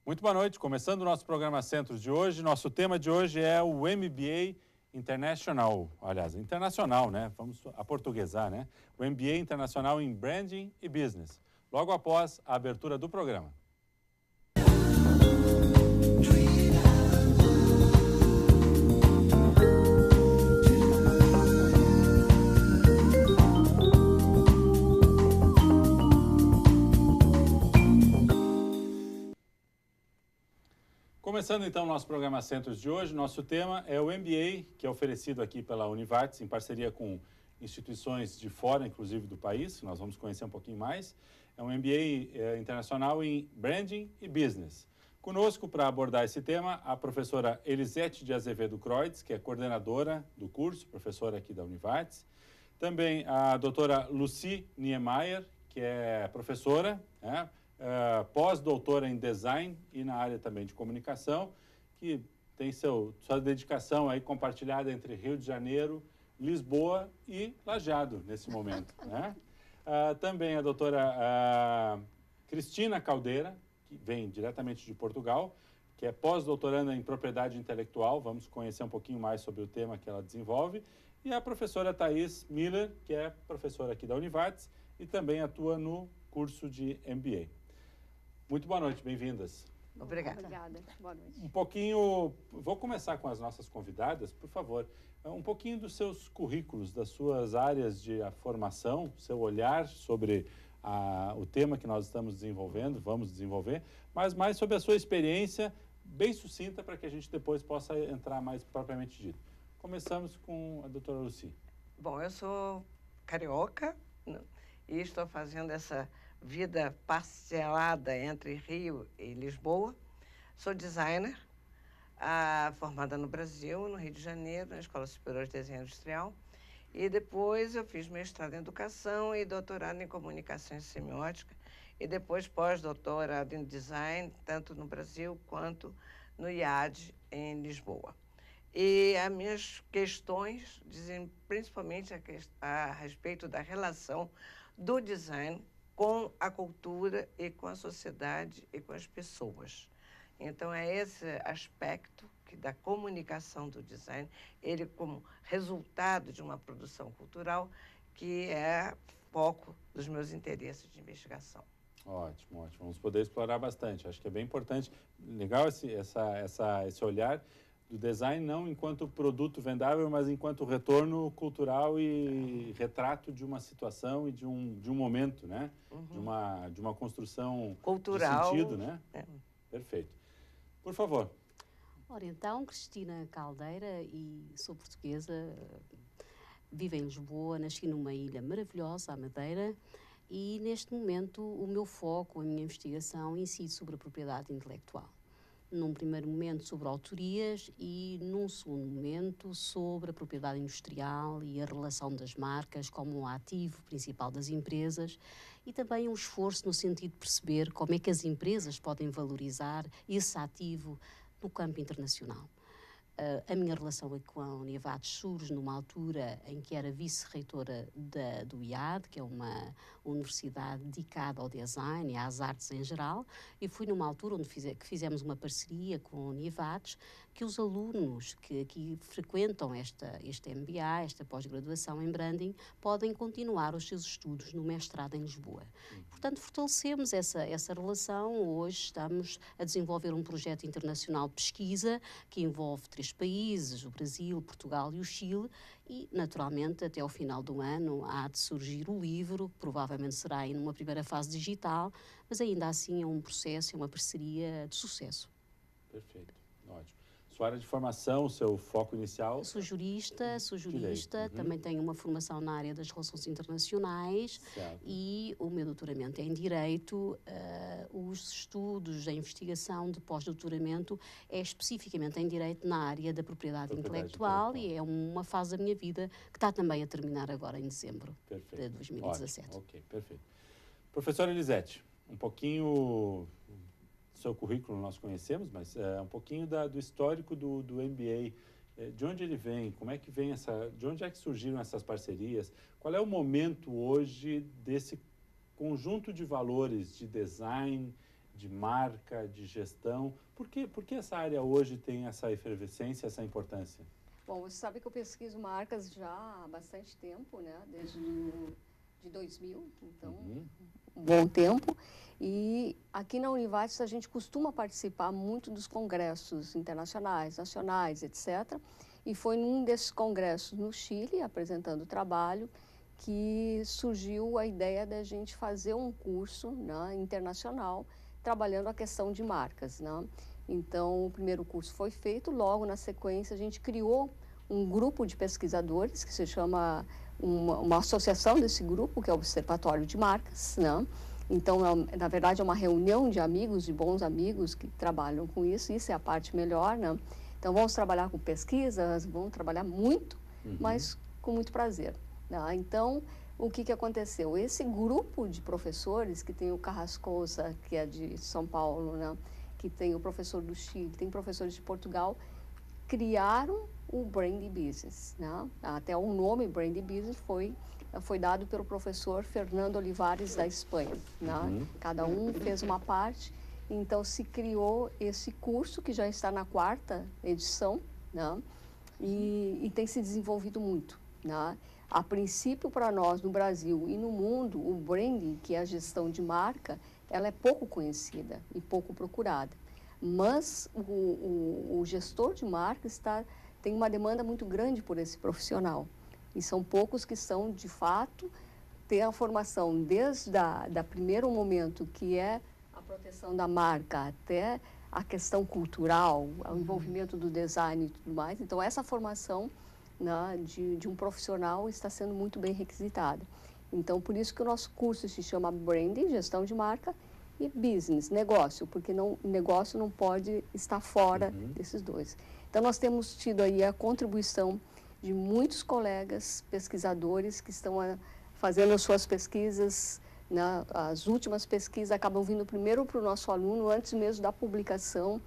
Muito boa noite. Começando o nosso programa Centros de hoje, nosso tema de hoje é o MBA International. Aliás, internacional, né? Vamos aportuguesar, né? O MBA Internacional em Branding e Business. Logo após a abertura do programa. Começando então o nosso programa Centros de hoje, nosso tema é o MBA, que é oferecido aqui pela Univates, em parceria com instituições de fora, inclusive do país, nós vamos conhecer um pouquinho mais. É um MBA internacional em Branding e Business. Conosco, para abordar esse tema, a professora Elisete de Azevedo Kreutz, que é coordenadora do curso, professora aqui da Univates. Também a doutora Lucy Niemeyer, que é professora, né? Pós-doutora em design e na área também de comunicação, que tem sua dedicação aí compartilhada entre Rio de Janeiro, Lisboa e Lajeado nesse momento, né? Também a doutora Cristina Caldeira, que vem diretamente de Portugal, que é pós-doutoranda em propriedade intelectual, vamos conhecer um pouquinho mais sobre o tema que ela desenvolve, e a professora Thaís Miller, que é professora aqui da Univates e também atua no curso de MBA. Muito boa noite, bem-vindas. Obrigada. Obrigada, boa noite. Um pouquinho, vou começar com as nossas convidadas, por favor. Um pouquinho dos seus currículos, das suas áreas de formação, seu olhar sobre o tema que nós estamos desenvolvendo, vamos desenvolver, mas mais sobre a sua experiência, bem sucinta, para que a gente depois possa entrar mais propriamente dito. Começamos com a doutora Lucy. Bom, eu sou carioca, né, e estou fazendo essa vida parcelada entre Rio e Lisboa. Sou designer, formada no Brasil, no Rio de Janeiro, na Escola Superior de Desenho Industrial. E depois eu fiz mestrado em Educação e doutorado em Comunicação e Semiótica. E depois pós-doutorado em Design, tanto no Brasil quanto no IAD, em Lisboa. E as minhas questões dizem principalmente a respeito da relação do design com a cultura e com a sociedade e com as pessoas. Então, é esse aspecto da comunicação do design, ele como resultado de uma produção cultural, que é foco dos meus interesses de investigação. Ótimo, ótimo. Vamos poder explorar bastante. Acho que é bem importante, legal esse olhar do design, não enquanto produto vendável, mas enquanto retorno cultural e retrato de uma situação e de um momento, né? Uhum. De uma construção cultural, de sentido, né? É. Perfeito. Por favor. Ora, então, Cristina Caldeira, e sou portuguesa, vivo em Lisboa, nasci numa ilha maravilhosa, a Madeira, e neste momento o meu foco, a minha investigação incide sobre a propriedade intelectual. Num primeiro momento sobre autorias e num segundo momento sobre a propriedade industrial e a relação das marcas como um ativo principal das empresas e também um esforço no sentido de perceber como é que as empresas podem valorizar esse ativo no campo internacional. A minha relação com a Univates surge numa altura em que era vice-reitora do IAD, que é uma universidade dedicada ao design e às artes em geral, e fui numa altura onde fizemos uma parceria com a Univates, que os alunos que aqui frequentam este MBA, esta pós-graduação em branding, podem continuar os seus estudos no mestrado em Lisboa. Portanto, fortalecemos essa relação. Hoje estamos a desenvolver um projeto internacional de pesquisa que envolve 3 países, o Brasil, Portugal e o Chile, e, naturalmente, até ao final do ano há de surgir o livro, que provavelmente será em uma primeira fase digital, mas ainda assim é um processo, é uma parceria de sucesso. Perfeito, ótimo. Sua área de formação, o seu foco inicial? Sou jurista, também tenho uma formação na área das relações internacionais. Certo. E o meu doutoramento é em Direito. Os estudos, a investigação de pós-doutoramento é especificamente em Direito na área da propriedade intelectual e é uma fase da minha vida que está também a terminar agora em dezembro de 2017. Ótimo. Ok, perfeito. Professora Elisete, um pouquinho... seu currículo nós conhecemos, mas um pouquinho do histórico do MBA, de onde ele vem, como é que vem de onde é que surgiram essas parcerias, qual é o momento hoje desse conjunto de valores de design, de marca, de gestão? Por que essa área hoje tem essa efervescência, essa importância? Bom, você sabe que eu pesquiso marcas já há bastante tempo, né? Desde de 2000, então um bom tempo. E aqui na Univates a gente costuma participar muito dos congressos internacionais, nacionais, etc. E foi num desses congressos no Chile, apresentando o trabalho, que surgiu a ideia da gente fazer um curso, né, internacional, trabalhando a questão de marcas, né? Então, o primeiro curso foi feito, logo na sequência a gente criou um grupo de pesquisadores, que se chama uma associação desse grupo, que é o Observatório de Marcas, né? Então, na verdade, é uma reunião de amigos, de bons amigos que trabalham com isso é a parte melhor, né? Então, vamos trabalhar com pesquisas, vamos trabalhar muito, mas com muito prazer, né? Então, o que aconteceu? Esse grupo de professores, que tem o Carrascosa, que é de São Paulo, né? Que tem o professor do Chile, tem professores de Portugal, criaram o Brand Business, né? Até o nome Brand Business foi dado pelo professor Fernando Olivares da Espanha, né? Cada um fez uma parte, então se criou esse curso que já está na 4ª edição, né? E tem se desenvolvido muito, né? A princípio, para nós no Brasil e no mundo, o branding, que é a gestão de marca, ela é pouco conhecida e pouco procurada. Mas o gestor de marca tem uma demanda muito grande por esse profissional. E são poucos que são, de fato, ter a formação desde da primeiro momento, que é a proteção da marca, até a questão cultural, o envolvimento do design e tudo mais. Então, essa formação, né, de um profissional está sendo muito bem requisitada. Então, por isso que o nosso curso se chama Branding, Gestão de Marca, e Business, Negócio, porque negócio não pode estar fora desses dois. Então, nós temos tido aí a contribuição de muitos colegas pesquisadores que estão fazendo as suas pesquisas, né? As últimas pesquisas acabam vindo primeiro para o nosso aluno, antes mesmo da publicação.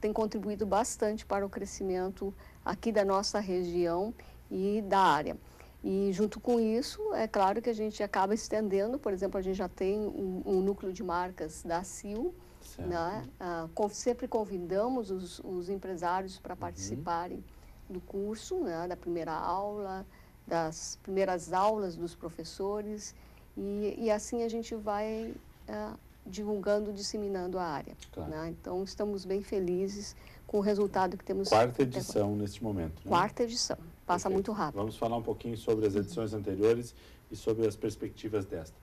Tem contribuído bastante para o crescimento aqui da nossa região e da área. E, junto com isso, é claro que a gente acaba estendendo, por exemplo, a gente já tem um núcleo de marcas da CIL, né? Sempre convidamos os empresários para participarem do curso, né? Da primeira aula, das primeiras aulas dos professores, e assim a gente vai divulgando, disseminando a área. Claro. Né? Então, estamos bem felizes com o resultado que temos. 4ª edição neste momento. Né? 4ª edição. Passa Perfeito. Muito rápido. Vamos falar um pouquinho sobre as edições anteriores e sobre as perspectivas desta.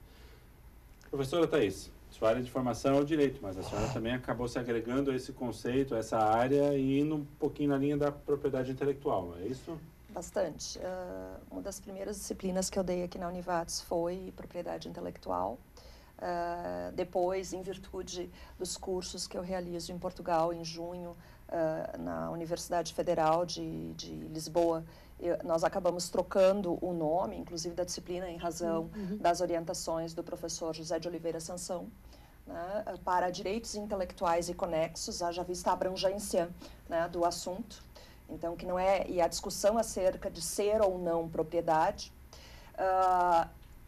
Professora Thaís, sua área de formação é o direito, mas a senhora também acabou se agregando a esse conceito, a essa área, e indo um pouquinho na linha da propriedade intelectual, não é isso? Bastante. Uma das primeiras disciplinas que eu dei aqui na Univates foi propriedade intelectual. Depois, em virtude dos cursos que eu realizo em Portugal, em junho, na Universidade Federal de Lisboa, nós acabamos trocando o nome, inclusive da disciplina, em razão das orientações do professor José de Oliveira Sansão, né, para direitos intelectuais e conexos, haja vista a abrangência, né, do assunto. Então, que não é, e a discussão acerca de ser ou não propriedade.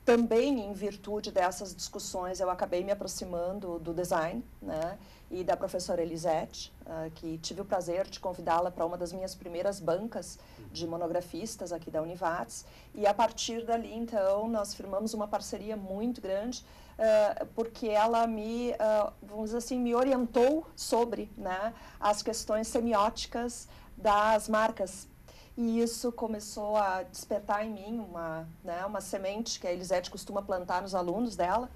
Também, em virtude dessas discussões, eu acabei me aproximando do design, né, e da professora Elisete, que tive o prazer de convidá-la para uma das minhas primeiras bancas de monografistas aqui da Univates. E, a partir dali, então, nós firmamos uma parceria muito grande, porque ela vamos dizer assim, me orientou sobre, né, as questões semióticas das marcas. E isso começou a despertar em mim uma semente que a Elisete costuma plantar nos alunos dela,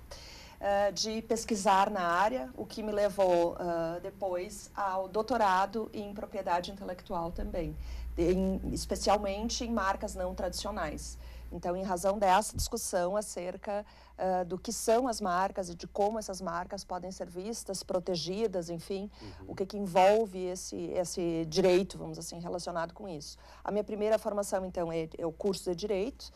de pesquisar na área, o que me levou depois ao doutorado em propriedade intelectual também, especialmente em marcas não tradicionais. Então, em razão dessa discussão acerca do que são as marcas e de como essas marcas podem ser vistas, protegidas, enfim, o que envolve esse direito, vamos assim, relacionado com isso. A minha primeira formação, então, é o curso de Direito.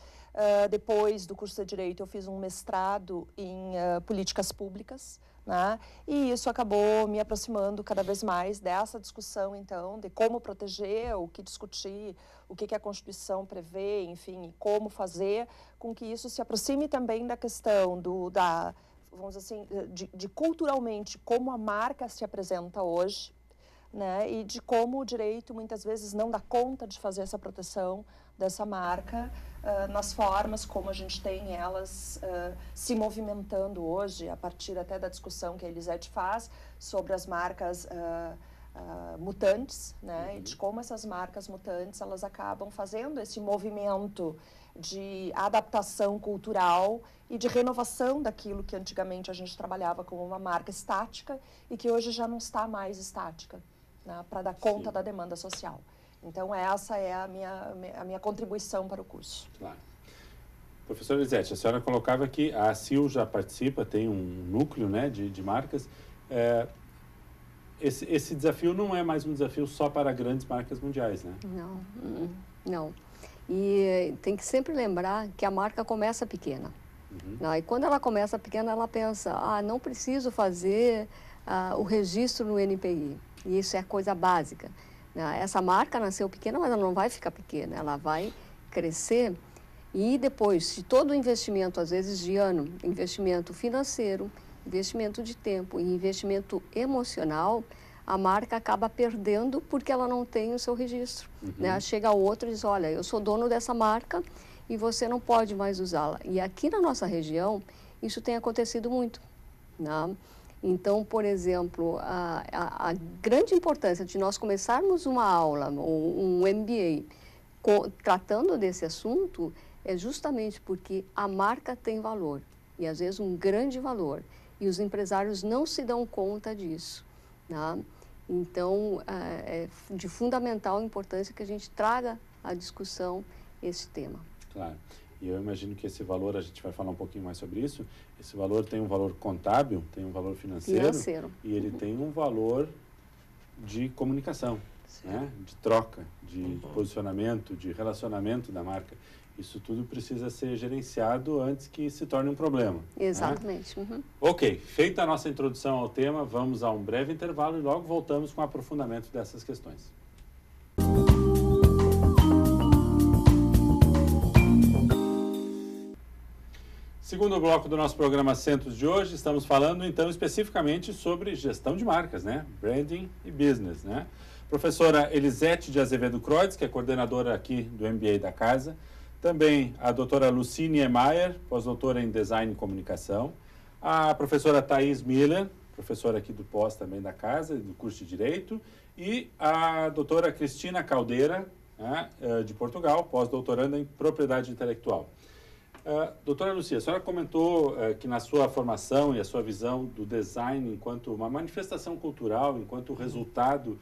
Depois do curso de Direito, eu fiz um mestrado em Políticas Públicas, né? E isso acabou me aproximando cada vez mais dessa discussão, então, de como proteger, o que discutir, o que a Constituição prevê, enfim, e como fazer com que isso se aproxime também da questão vamos dizer assim, de culturalmente como a marca se apresenta hoje, né, e de como o direito muitas vezes não dá conta de fazer essa proteção dessa marca nas formas como a gente tem elas se movimentando hoje, a partir até da discussão que a Elisete faz sobre as marcas mutantes, né, e de como essas marcas mutantes elas acabam fazendo esse movimento de adaptação cultural e de renovação daquilo que antigamente a gente trabalhava como uma marca estática e que hoje já não está mais estática, né, para dar conta da demanda social. Então, essa é a minha contribuição para o curso. Claro. Professora Elisete, a senhora colocava que a ACIL já participa, tem um núcleo, né, de marcas. Esse desafio não é mais um desafio só para grandes marcas mundiais, né? Não. E tem que sempre lembrar que a marca começa pequena. E quando ela começa pequena, ela pensa, não preciso fazer o registro no NPI. E isso é coisa básica. Essa marca nasceu pequena, mas ela não vai ficar pequena, ela vai crescer. E depois, se todo o investimento, às vezes de ano, investimento financeiro, investimento de tempo e investimento emocional, a marca acaba perdendo porque ela não tem o seu registro. Chega outro e diz, olha, eu sou dono dessa marca e você não pode mais usá-la. E aqui na nossa região, isso tem acontecido muito. Então, por exemplo, a grande importância de nós começarmos uma aula, um MBA, tratando desse assunto, é justamente porque a marca tem valor, e às vezes um grande valor, e os empresários não se dão conta disso. Então, é de fundamental importância que a gente traga à discussão esse tema. Claro. E eu imagino que esse valor, a gente vai falar um pouquinho mais sobre isso, esse valor tem um valor contábil, tem um valor financeiro. E ele tem um valor de comunicação, né? De troca, de posicionamento, de relacionamento da marca. Isso tudo precisa ser gerenciado antes que se torne um problema. Exatamente. Né? Ok, feita a nossa introdução ao tema, vamos a um breve intervalo e logo voltamos com o aprofundamento dessas questões. Segundo bloco do nosso programa Centros de hoje, estamos falando então especificamente sobre gestão de marcas, né? Branding e business, né? Professora Elisete de Azevedo Kreutz, que é coordenadora aqui do MBA da casa. Também a doutora Lucine Emayer, pós-doutora em Design e Comunicação. A professora Thaís Miller, professora aqui do pós também da casa, do curso de Direito. E a doutora Cristina Caldeira, né, de Portugal, pós-doutoranda em Propriedade Intelectual. Doutora Lucia, a senhora comentou que na sua formação e a sua visão do design enquanto uma manifestação cultural, enquanto resultado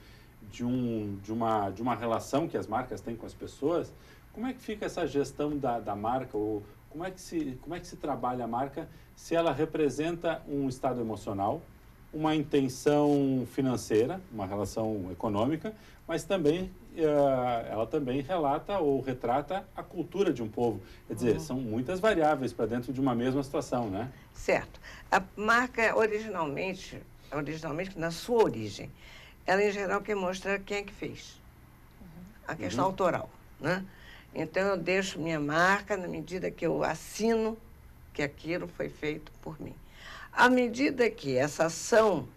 de uma relação que as marcas têm com as pessoas, como é que fica essa gestão da marca, ou como é que se trabalha a marca se ela representa um estado emocional, uma intenção financeira, uma relação econômica, mas também ela também relata ou retrata a cultura de um povo. Quer dizer, são muitas variáveis para dentro de uma mesma situação, né? Certo. A marca, originalmente, na sua origem, ela, em geral, quer mostrar quem é que fez. A questão autoral, né? Então, eu deixo minha marca na medida que eu assino que aquilo foi feito por mim. À medida que essa ação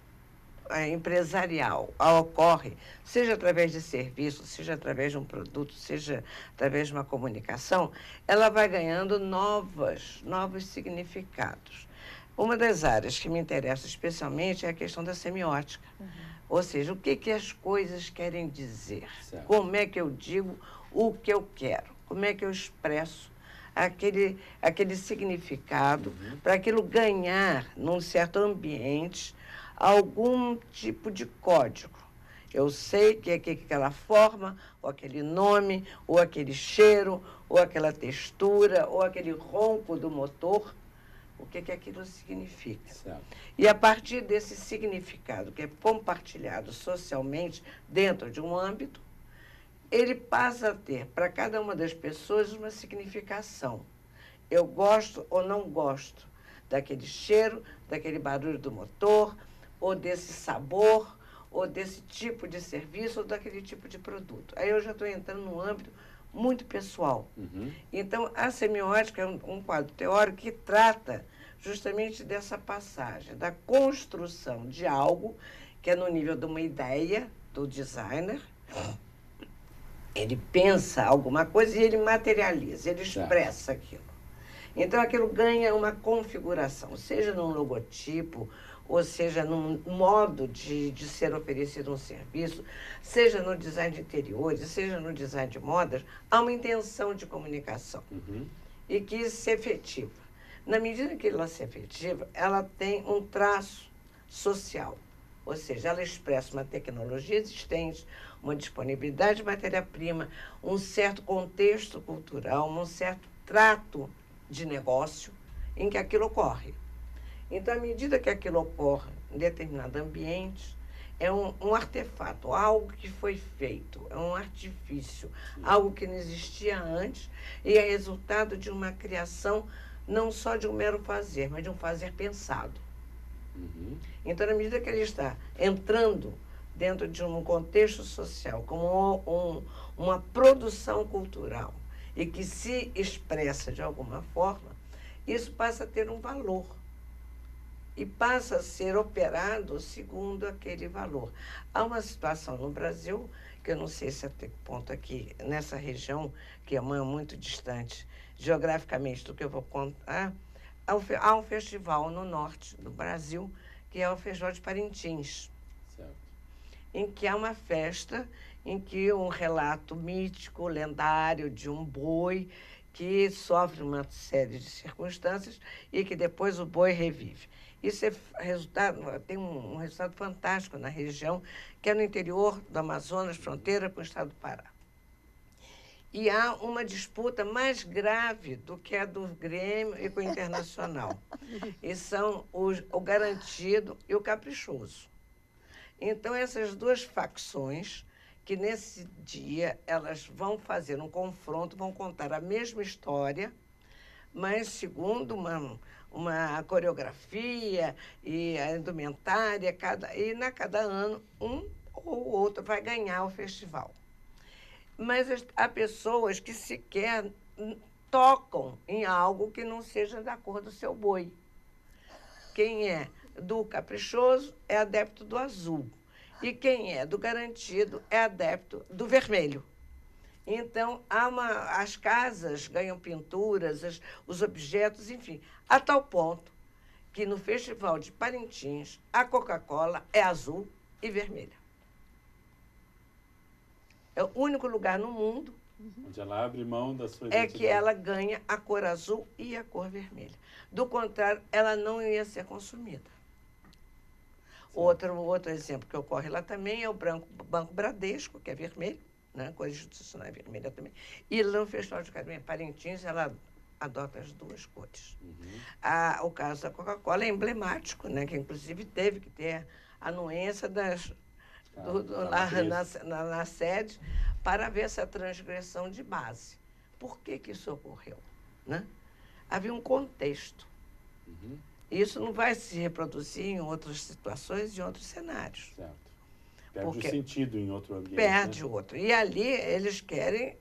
empresarial ocorre, seja através de serviço, seja através de um produto, seja através de uma comunicação, ela vai ganhando novos significados. Uma das áreas que me interessa especialmente é a questão da semiótica. Ou seja, o que as coisas querem dizer? Certo. Como é que eu digo o que eu quero? Como é que eu expresso aquele significado para aquilo ganhar, num certo ambiente, algum tipo de código. Eu sei que aquela forma, ou aquele nome, ou aquele cheiro, ou aquela textura, ou aquele ronco do motor, o que aquilo significa. Certo. E a partir desse significado que é compartilhado socialmente dentro de um âmbito, ele passa a ter para cada uma das pessoas uma significação. Eu gosto ou não gosto daquele cheiro, daquele barulho do motor, ou desse sabor, ou desse tipo de serviço, ou daquele tipo de produto. Aí eu já estou entrando num âmbito muito pessoal. Então, a semiótica é um quadro teórico que trata justamente dessa passagem, da construção de algo que é no nível de uma ideia do designer. Ele pensa alguma coisa e ele materializa, ele expressa aquilo. Então, aquilo ganha uma configuração, seja num logotipo, ou seja num modo de ser oferecido um serviço, seja no design de interiores, seja no design de modas, há uma intenção de comunicação e que isso se efetiva. Na medida que ela se efetiva, ela tem um traço social, ou seja, ela expressa uma tecnologia existente, uma disponibilidade de matéria-prima, um certo contexto cultural, um certo trato de negócio em que aquilo ocorre. Então, à medida que aquilo ocorre em determinado ambiente, é um artefato, algo que foi feito, é um artifício, algo que não existia antes e é resultado de uma criação não só de um mero fazer, mas de um fazer pensado. Então, na medida que ele está entrando dentro de um contexto social, como uma produção cultural e que se expressa de alguma forma, isso passa a ter um valor e passa a ser operado segundo aquele valor. Há uma situação no Brasil, que eu não sei se até que ponto aqui, nessa região, que é muito distante geograficamente do que eu vou contar, há um festival no norte do Brasil, que é o Festival de Parintins, em que há uma festa em que um relato mítico, lendário, de um boi que sofre uma série de circunstâncias e que depois o boi revive. Isso é resultado, tem um resultado fantástico na região, que é no interior do Amazonas, fronteira com o estado do Pará. E há uma disputa mais grave do que a do Grêmio e com o Internacional. E são o Garantido e o Caprichoso. Então, essas duas facções, que nesse dia elas vão fazer um confronto, vão contar a mesma história, mas segundo uma coreografia e a indumentária, cada ano um ou outro vai ganhar o festival. Mas há pessoas que sequer tocam em algo que não seja da cor do seu boi. Quem é do Caprichoso é adepto do azul. E quem é do Garantido é adepto do vermelho. Então, as casas ganham pinturas, os objetos, enfim, a tal ponto que no Festival de Parintins, a Coca-Cola é azul e vermelha. É o único lugar no mundo onde ela abre mão da sua identidade. É que ela ganha a cor azul e a cor vermelha. Do contrário, ela não ia ser consumida. Outro exemplo que ocorre lá também é o Banco Bradesco, que é vermelho, né? A cor institucional é vermelha também. E lá no Festival de Parintins, ela adota as duas cores. O caso da Coca-Cola é emblemático, né? Que inclusive teve que ter a anuência na sede para ver essa transgressão de base. Por que isso ocorreu? Né? Havia um contexto. Isso não vai se reproduzir em outras situações, em outros cenários. Certo. Perde o sentido em outro ambiente. Perde outro. E ali eles querem,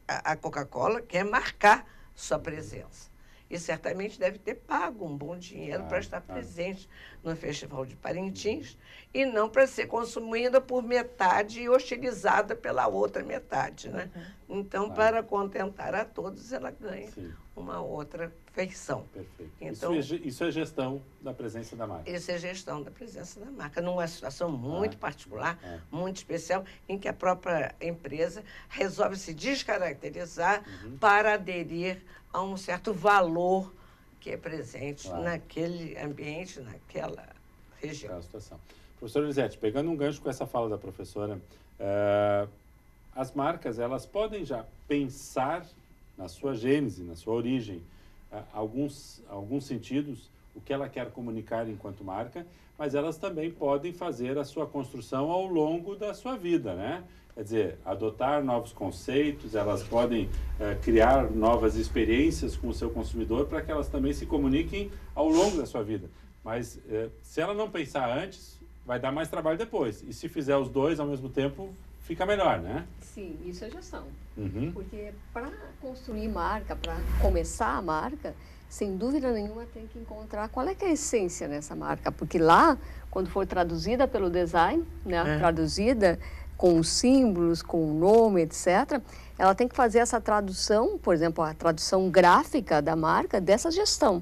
a Coca-Cola quer marcar sua presença. E certamente deve ter pago um bom dinheiro para estar presente no Festival de Parintins e não para ser consumida por metade e hostilizada pela outra metade. Né? Então, para contentar a todos, ela ganha uma outra feição. Perfeito. Então, isso é gestão da presença da marca. Isso é gestão da presença da marca, numa situação muito particular, muito especial, em que a própria empresa resolve se descaracterizar para aderir a um certo valor que é presente naquele ambiente, naquela região. Aquela situação. Professora Elisete, pegando um gancho com essa fala da professora, as marcas, elas podem já pensar na sua gênese, na sua origem, alguns sentidos, o que ela quer comunicar enquanto marca, mas elas também podem fazer a sua construção ao longo da sua vida, né? Quer dizer, adotar novos conceitos, elas podem criar novas experiências com o seu consumidor para que elas também se comuniquem ao longo da sua vida. Mas se ela não pensar antes, vai dar mais trabalho depois. E se fizer os dois ao mesmo tempo, fica melhor, né? Sim, isso é gestão. Porque para construir marca, para começar a marca, sem dúvida nenhuma, tem que encontrar qual é que é a essência nessa marca, porque lá, quando for traduzida pelo design, né, traduzida com os símbolos, com o nome, etc., ela tem que fazer essa tradução, por exemplo, a tradução gráfica da marca, dessa gestão,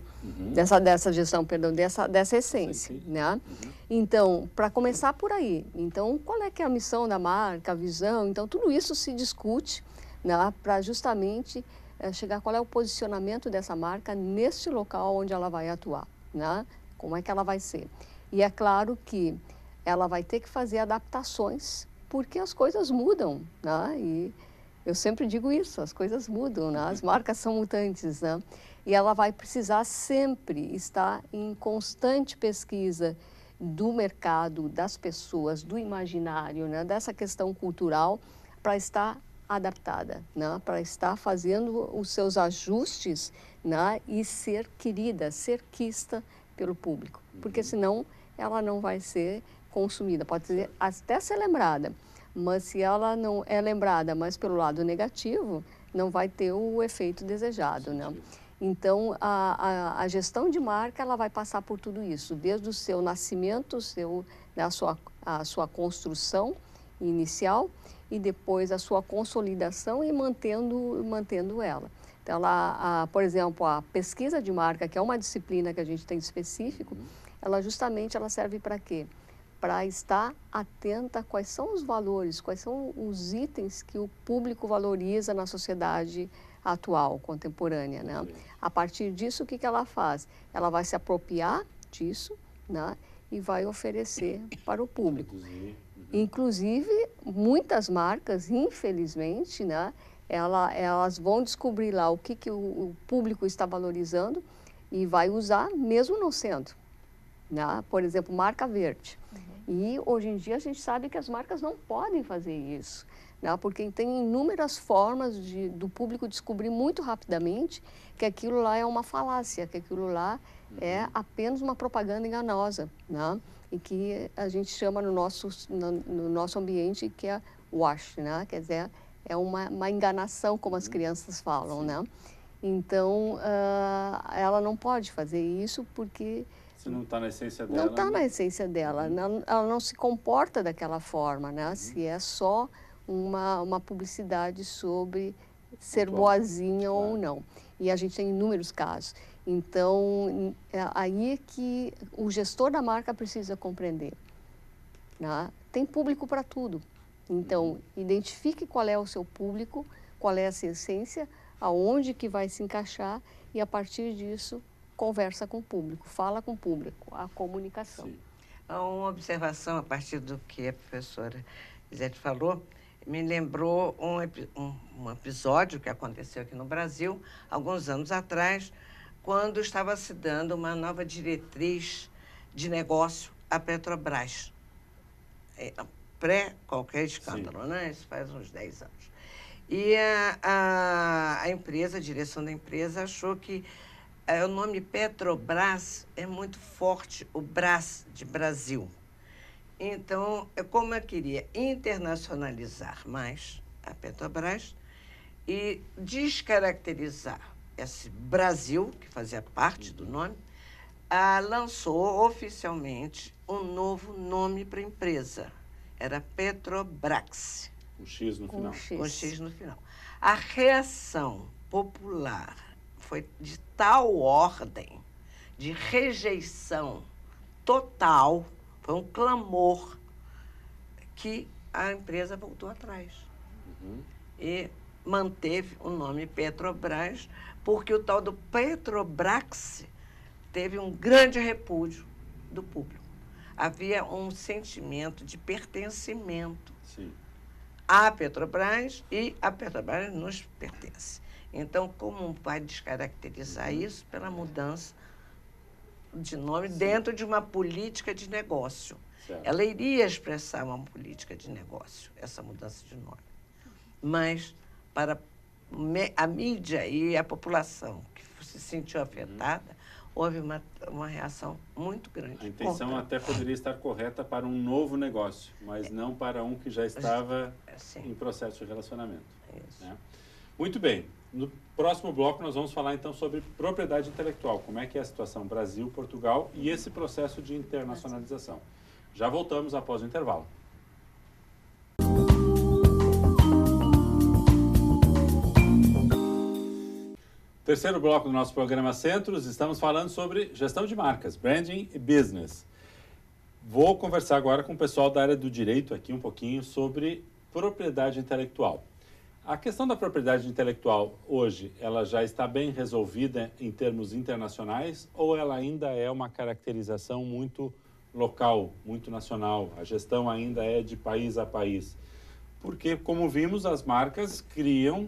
dessa gestão, perdão, dessa essência, né? Então, para começar por aí, então, qual é que é a missão da marca, a visão? Então, tudo isso se discute, né, para justamente chegar qual é o posicionamento dessa marca neste local onde ela vai atuar, né? Como é que ela vai ser. E é claro que ela vai ter que fazer adaptações, porque as coisas mudam, né? E eu sempre digo isso, as coisas mudam, né? As marcas são mutantes, né? E ela vai precisar sempre estar em constante pesquisa do mercado, das pessoas, do imaginário, né? Dessa questão cultural, para estar adaptada, né? Para estar fazendo os seus ajustes, né? E ser querida, ser quista pelo público, porque senão ela não vai ser consumida, pode até ser lembrada, mas se ela não é lembrada, mas pelo lado negativo, não vai ter o efeito desejado, né? Então, a gestão de marca, ela vai passar por tudo isso, desde o seu nascimento, né, a sua construção inicial e depois a sua consolidação e mantendo ela. Então, por exemplo, a pesquisa de marca, que é uma disciplina que a gente tem específico, ela serve para quê? Para estar atenta a quais são os valores, quais são os itens que o público valoriza na sociedade atual, contemporânea, né? A partir disso, o que ela faz? Ela vai se apropriar disso, né? E vai oferecer para o público. Inclusive, muitas marcas, infelizmente, né? Elas vão descobrir lá o que o público está valorizando e vai usar, mesmo não sendo, né? Por exemplo, marca verde. E hoje em dia a gente sabe que as marcas não podem fazer isso, né? Porque tem inúmeras formas do público descobrir muito rapidamente que aquilo lá é uma falácia, que aquilo lá é apenas uma propaganda enganosa, né? E que a gente chama no nosso ambiente que é wash, né? Quer dizer, é uma enganação, como as crianças falam, né? Então, ela não pode fazer isso porque... Se não está na essência dela... Não está na essência dela, ela não se comporta daquela forma, né? Se é só uma publicidade sobre ser boazinha ou não. E a gente tem inúmeros casos. Então, aí é que o gestor da marca precisa compreender, né? Tem público para tudo. Então, identifique qual é o seu público, qual é essa essência, aonde que vai se encaixar e, a partir disso, conversa com o público, fala com o público, a comunicação. Sim. Uma observação a partir do que a professora Lisete falou, me lembrou um episódio que aconteceu aqui no Brasil, alguns anos atrás, quando estava se dando uma nova diretriz de negócio à Petrobras. Pré-qualquer escândalo, né? Isso faz uns 10 anos. E a empresa, a direção da empresa, achou que o nome Petrobras é muito forte, o Brás de Brasil. Então, como eu queria internacionalizar mais a Petrobras e descaracterizar esse Brasil, que fazia parte do nome, lançou oficialmente um novo nome para a empresa. Era Petrobras. Com X no final. Com X no final. A reação popular foi de tal ordem de rejeição total, foi um clamor, que a empresa voltou atrás. E manteve o nome Petrobras, porque o tal do Petrobras teve um grande repúdio do público. Havia um sentimento de pertencimento à Petrobras e a Petrobras nos pertence. Então, como vai descaracterizar isso? Pela mudança de nome dentro de uma política de negócio. Ela iria expressar uma política de negócio, essa mudança de nome. Mas, para a mídia e a população que se sentiu afetada, houve uma reação muito grande. A intenção até poderia estar correta para um novo negócio, mas não para um que já estava em processo de relacionamento. Isso. Né? Muito bem. No próximo bloco, nós vamos falar, então, sobre propriedade intelectual. Como é que é a situação Brasil, Portugal e esse processo de internacionalização. Já voltamos após o intervalo. Terceiro bloco do nosso programa Centros, estamos falando sobre gestão de marcas, branding e business. Vou conversar agora com o pessoal da área do direito aqui um pouquinho sobre propriedade intelectual. A questão da propriedade intelectual hoje, ela já está bem resolvida em termos internacionais ou ela ainda é uma caracterização muito local, muito nacional? A gestão ainda é de país a país? Porque, como vimos, as marcas criam,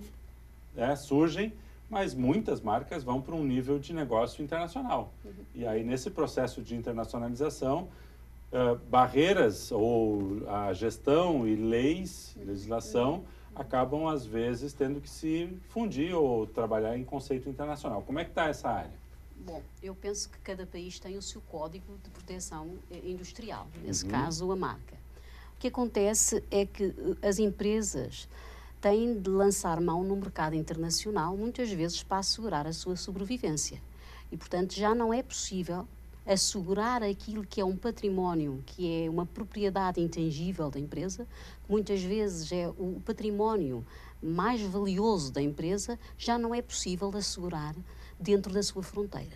surgem, mas muitas marcas vão para um nível de negócio internacional. E aí, nesse processo de internacionalização, barreiras ou a gestão e legislação acabam, às vezes, tendo que se fundir ou trabalhar em conceito internacional. Como é que está essa área? Bom, eu penso que cada país tem o seu código de proteção industrial, nesse caso a marca. O que acontece é que as empresas têm de lançar mão no mercado internacional, muitas vezes para assegurar a sua sobrevivência. E, portanto, já não é possível assegurar aquilo que é um património, que é uma propriedade intangível da empresa, que muitas vezes é o património mais valioso da empresa, já não é possível assegurar dentro da sua fronteira.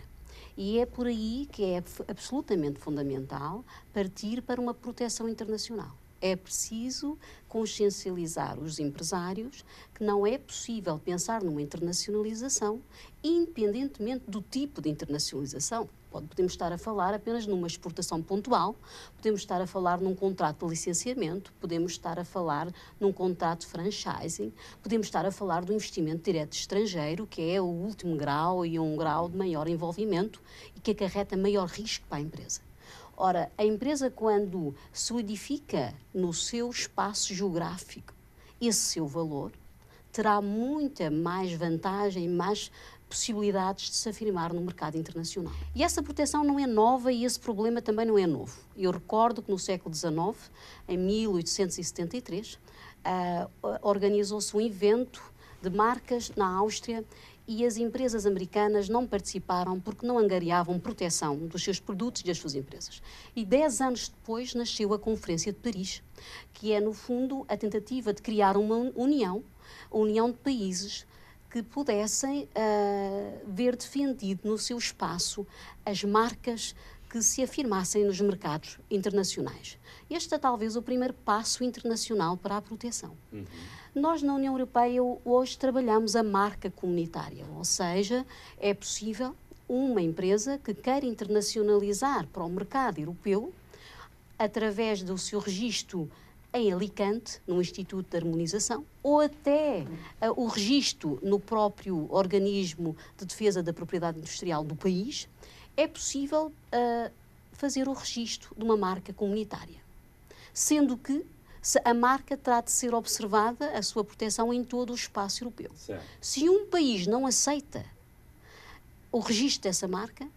E é por aí que é absolutamente fundamental partir para uma proteção internacional. É preciso consciencializar os empresários que não é possível pensar numa internacionalização, independentemente do tipo de internacionalização. Podemos estar a falar apenas numa exportação pontual, podemos estar a falar num contrato de licenciamento, podemos estar a falar num contrato de franchising, podemos estar a falar do investimento direto estrangeiro, que é o último grau e um grau de maior envolvimento e que acarreta maior risco para a empresa. Ora, a empresa, quando solidifica no seu espaço geográfico esse seu valor, terá muita mais vantagem, mais possibilidades de se afirmar no mercado internacional. E essa proteção não é nova e esse problema também não é novo. Eu recordo que no século XIX, em 1873, organizou-se um evento de marcas na Áustria e as empresas americanas não participaram porque não angariavam proteção dos seus produtos e das suas empresas. E 10 anos depois nasceu a Conferência de Paris, que é, no fundo, a tentativa de criar uma união de países que pudessem ver defendido no seu espaço as marcas que se afirmassem nos mercados internacionais. Este é talvez o primeiro passo internacional para a proteção. Nós, na União Europeia, hoje trabalhamos a marca comunitária, ou seja, é possível uma empresa que queira internacionalizar para o mercado europeu, através do seu registro em Alicante, no Instituto de Harmonização, ou até o registro no próprio organismo de defesa da propriedade industrial do país, é possível fazer o registro de uma marca comunitária. Sendo que a marca terá de ser observada, a sua proteção em todo o espaço europeu. Certo. Se um país não aceita o registro dessa marca,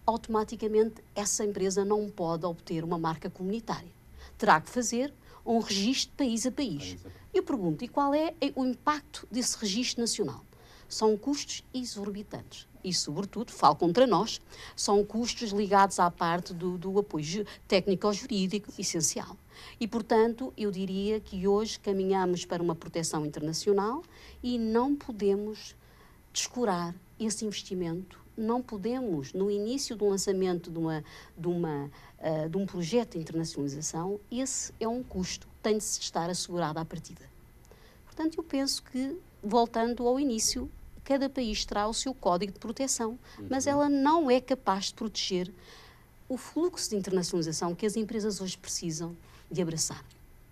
automaticamente essa empresa não pode obter uma marca comunitária. Terá que fazer um registro de país a país. Eu pergunto, e qual é o impacto desse registro nacional? São custos exorbitantes. E, sobretudo, falo contra nós, são custos ligados à parte do apoio técnico-jurídico essencial. E, portanto, eu diria que hoje caminhamos para uma proteção internacional e não podemos descurar esse investimento, não podemos, no início do lançamento de um projeto de internacionalização, esse é um custo, tem de se estar assegurado à partida. Portanto, eu penso que, voltando ao início, cada país terá o seu código de proteção, mas ela não é capaz de proteger o fluxo de internacionalização que as empresas hoje precisam de abraçar.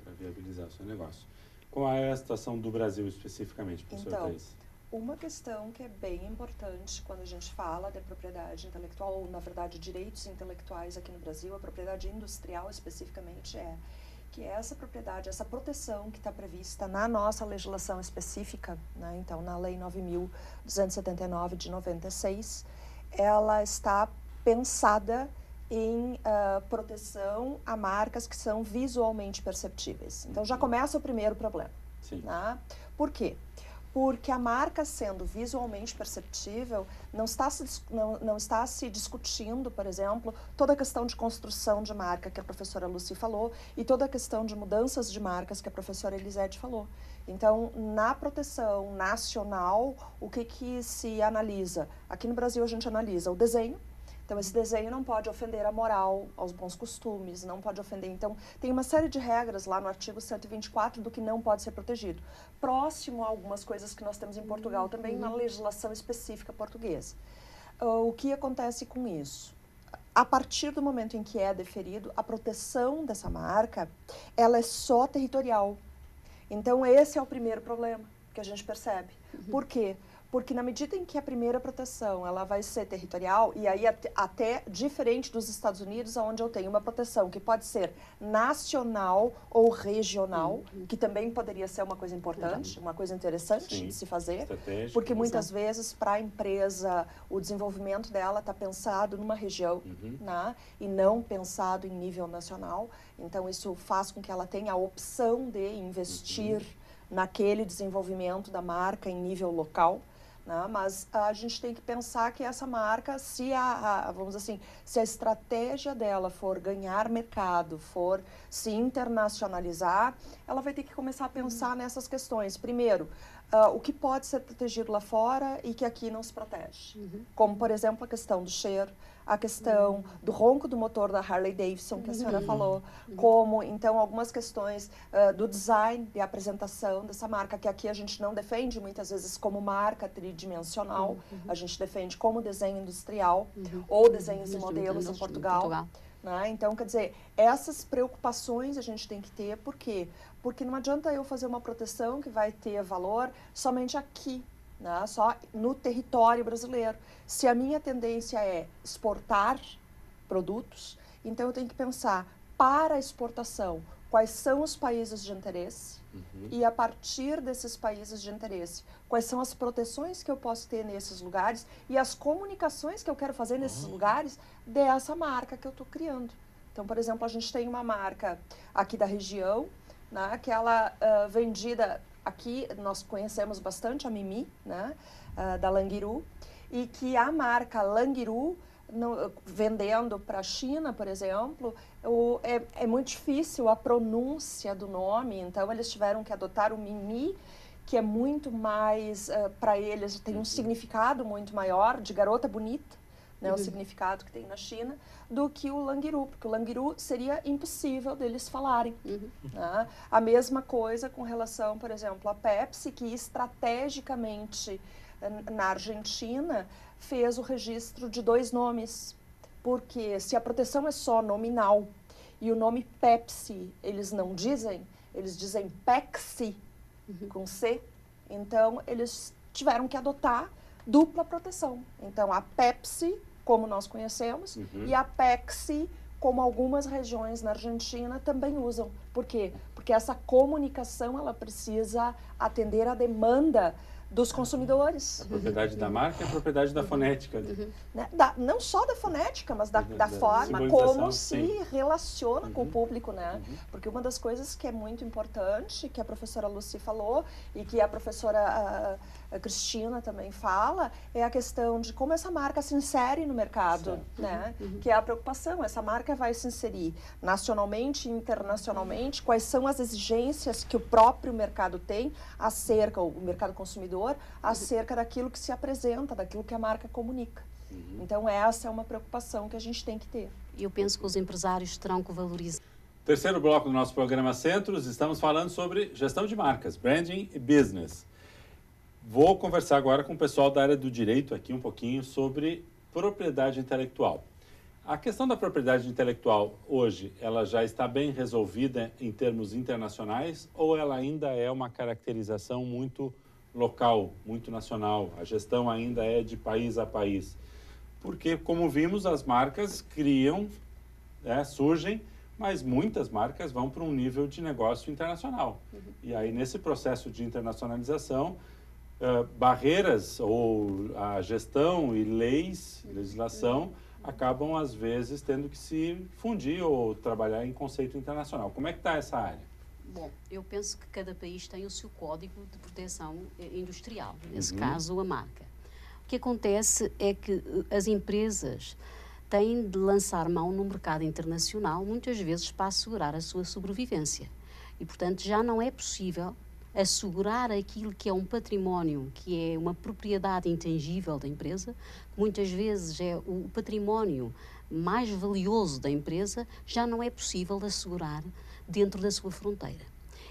Para viabilizar o seu negócio. Qual é a situação do Brasil especificamente, professor Thaís? Uma questão que é bem importante quando a gente fala de propriedade intelectual, ou na verdade direitos intelectuais aqui no Brasil, a propriedade industrial especificamente, é que essa propriedade, essa proteção que está prevista na nossa legislação específica, né, então na Lei 9.279 de 96, ela está pensada em proteção a marcas que são visualmente perceptíveis. Então já começa o primeiro problema. Sim. Né? Por quê? Porque a marca sendo visualmente perceptível, não está se discutindo, por exemplo, toda a questão de construção de marca que a professora Lucy falou e toda a questão de mudanças de marcas que a professora Elisete falou. Então, na proteção nacional, o que se analisa? Aqui no Brasil a gente analisa o desenho. Então, esse desenho não pode ofender a moral, aos bons costumes, não pode ofender. Então, tem uma série de regras lá no artigo 124 do que não pode ser protegido. Próximo a algumas coisas que nós temos em Portugal também, na legislação específica portuguesa. O que acontece com isso? A partir do momento em que é deferido, a proteção dessa marca, ela é só territorial. Então, esse é o primeiro problema que a gente percebe. Por quê? Porque na medida em que a primeira proteção ela vai ser territorial, e aí até diferente dos Estados Unidos, onde eu tenho uma proteção que pode ser nacional ou regional, que também poderia ser uma coisa importante, uma coisa interessante de se fazer, porque muitas vezes para a empresa o desenvolvimento dela está pensado numa região, né, e não pensado em nível nacional. Então isso faz com que ela tenha a opção de investir naquele desenvolvimento da marca em nível local. Né? Mas a gente tem que pensar que essa marca, se vamos dizer assim, se a estratégia dela for ganhar mercado, for se internacionalizar, ela vai ter que começar a pensar nessas questões. Primeiro, o que pode ser protegido lá fora e que aqui não se protege. Como, por exemplo, a questão do cheiro, a questão do ronco do motor da Harley Davidson, que a senhora falou, como, então, algumas questões do design, de apresentação dessa marca, que aqui a gente não defende muitas vezes como marca tridimensional, a gente defende como desenho industrial ou desenhos e modelos em Portugal. Né? Então, quer dizer, essas preocupações a gente tem que ter, por quê? Porque não adianta eu fazer uma proteção que vai ter valor somente aqui, né? Só no território brasileiro. Se a minha tendência é exportar produtos, então eu tenho que pensar para a exportação quais são os países de interesse e a partir desses países de interesse, quais são as proteções que eu posso ter nesses lugares e as comunicações que eu quero fazer nesses lugares dessa marca que eu estou criando. Então, por exemplo, a gente tem uma marca aqui da região, né, que ela vendida aqui, nós conhecemos bastante a Mimi, né, da Languiru, e que a marca Languiru, vendendo para a China, por exemplo, é muito difícil a pronúncia do nome, então eles tiveram que adotar o Mimi, que é muito mais, para eles, tem um significado muito maior, de garota bonita, né, o significado que tem na China, do que o Languiru, porque o Languiru seria impossível deles falarem. Né? A mesma coisa com relação, por exemplo, à Pepsi, que estrategicamente na Argentina fez o registro de 2 nomes, porque se a proteção é só nominal e o nome Pepsi eles não dizem, eles dizem Pexi, com C, então eles tiveram que adotar dupla proteção. Então a Pepsi, como nós conhecemos, e a Pexi, como algumas regiões na Argentina também usam. Por quê? Porque essa comunicação ela precisa atender à demanda dos consumidores. A propriedade da marca é a propriedade da fonética. Né? Não só da fonética, mas da forma como se relaciona com o público, né? Porque uma das coisas que é muito importante, que a professora Lucy falou, e que a professora a Cristina também fala, é a questão de como essa marca se insere no mercado, né? Que é a preocupação, essa marca vai se inserir nacionalmente, internacionalmente, quais são as exigências que o próprio mercado tem acerca, o mercado consumidor, acerca daquilo que se apresenta, daquilo que a marca comunica. Então essa é uma preocupação que a gente tem que ter. Eu penso que os empresários terão que valorizar. Terceiro bloco do nosso programa Centros, estamos falando sobre gestão de marcas, branding e business. Vou conversar agora com o pessoal da área do direito aqui um pouquinho sobre propriedade intelectual. A questão da propriedade intelectual hoje, ela já está bem resolvida em termos internacionais ou ela ainda é uma caracterização muito local, muito nacional? A gestão ainda é de país a país? Porque, como vimos, as marcas criam, surgem, mas muitas marcas vão para um nível de negócio internacional. E aí, nesse processo de internacionalização, barreiras ou a gestão e legislação acabam, às vezes, tendo que se fundir ou trabalhar em conceito internacional. Como é que está essa área? Bom, eu penso que cada país tem o seu código de proteção industrial, nesse caso a marca. O que acontece é que as empresas têm de lançar mão no mercado internacional, muitas vezes para assegurar a sua sobrevivência. E, portanto, já não é possível assegurar aquilo que é um património, que é uma propriedade intangível da empresa, que muitas vezes é o património mais valioso da empresa, já não é possível assegurar dentro da sua fronteira.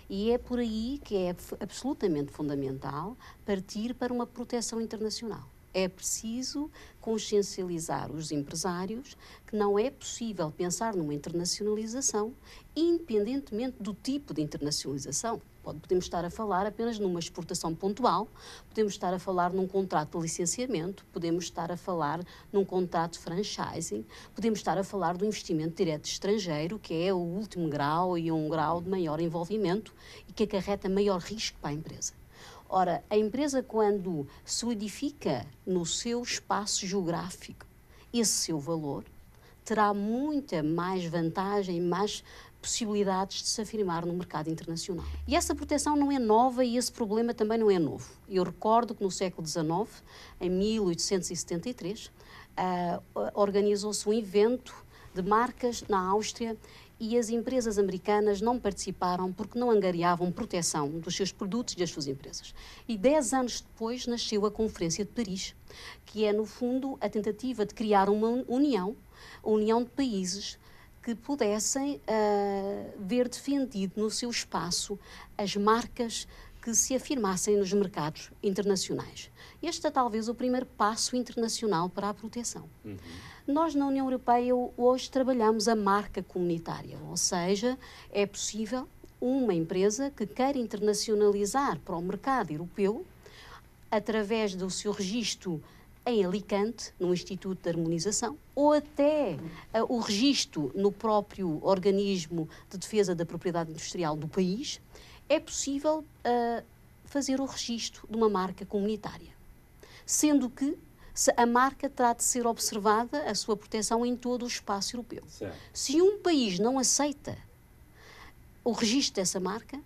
E é por aí que é absolutamente fundamental partir para uma proteção internacional. É preciso consciencializar os empresários que não é possível pensar numa internacionalização, independentemente do tipo de internacionalização. Podemos estar a falar apenas numa exportação pontual, podemos estar a falar num contrato de licenciamento, podemos estar a falar num contrato de franchising, podemos estar a falar do investimento direto estrangeiro, que é o último grau e um grau de maior envolvimento e que acarreta maior risco para a empresa. Ora, a empresa, quando solidifica no seu espaço geográfico esse seu valor, terá muita mais vantagem, mais possibilidades de se afirmar no mercado internacional. E essa proteção não é nova e esse problema também não é novo. Eu recordo que no século XIX, em 1873, organizou-se um evento de marcas na Áustria e as empresas americanas não participaram porque não angariavam proteção dos seus produtos e das suas empresas. E 10 anos depois nasceu a Conferência de Paris, que é, no fundo, a tentativa de criar uma união de países que pudessem ver defendido no seu espaço as marcas que se afirmassem nos mercados internacionais. Este é talvez o primeiro passo internacional para a proteção. Nós, na União Europeia, hoje trabalhamos a marca comunitária, ou seja, é possível uma empresa que queira internacionalizar para o mercado europeu, através do seu registro em Alicante, no Instituto de Harmonização, ou até o registro no próprio organismo de defesa da propriedade industrial do país, é possível fazer o registro de uma marca comunitária. Sendo que a marca terá de ser observada, a sua proteção em todo o espaço europeu. Certo. Se um país não aceita o registro dessa marca,